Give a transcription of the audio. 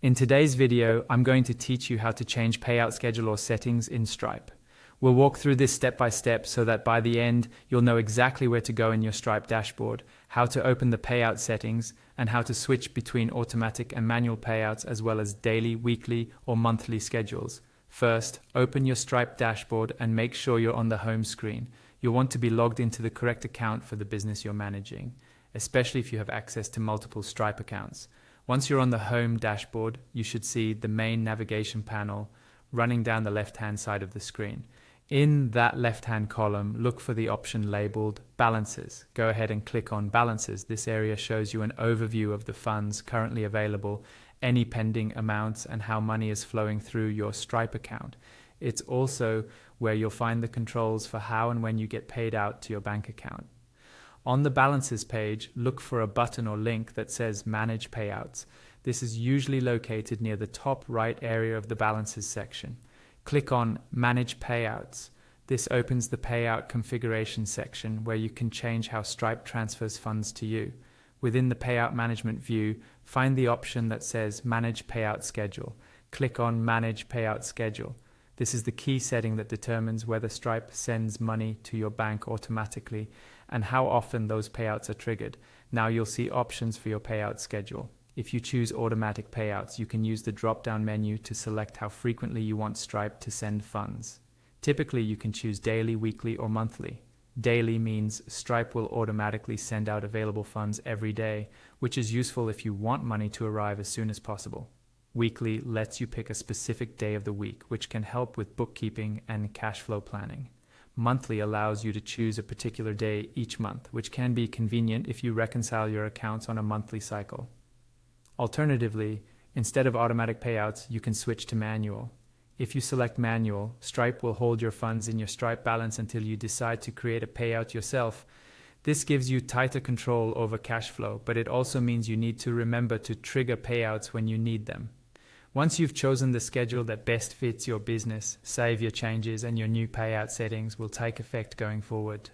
In today's video, I'm going to teach you how to change payout schedule or settings in Stripe. We'll walk through this step by step so that by the end, you'll know exactly where to go in your Stripe dashboard, how to open the payout settings, and how to switch between automatic and manual payouts as well as daily, weekly, or monthly schedules. First, open your Stripe dashboard and make sure you're on the home screen. You'll want to be logged into the correct account for the business you're managing, especially if you have access to multiple Stripe accounts. Once you're on the home dashboard, you should see the main navigation panel running down the left-hand side of the screen. In that left-hand column, look for the option labeled Balances. Go ahead and click on Balances. This area shows you an overview of the funds currently available, any pending amounts, and how money is flowing through your Stripe account. It's also where you'll find the controls for how and when you get paid out to your bank account. On the Balances page, look for a button or link that says Manage Payouts. This is usually located near the top right area of the Balances section. Click on Manage Payouts. This opens the Payout Configuration section where you can change how Stripe transfers funds to you. Within the Payout Management view, find the option that says Manage Payout Schedule. Click on Manage Payout Schedule. This is the key setting that determines whether Stripe sends money to your bank automatically and how often those payouts are triggered. Now you'll see options for your payout schedule. If you choose automatic payouts, you can use the drop-down menu to select how frequently you want Stripe to send funds. Typically, you can choose daily, weekly, or monthly. Daily means Stripe will automatically send out available funds every day, which is useful if you want money to arrive as soon as possible. Weekly lets you pick a specific day of the week, which can help with bookkeeping and cash flow planning. Monthly allows you to choose a particular day each month, which can be convenient if you reconcile your accounts on a monthly cycle. Alternatively, instead of automatic payouts, you can switch to manual. If you select manual, Stripe will hold your funds in your Stripe balance until you decide to create a payout yourself. This gives you tighter control over cash flow, but it also means you need to remember to trigger payouts when you need them. Once you've chosen the schedule that best fits your business, save your changes and your new payout settings will take effect going forward.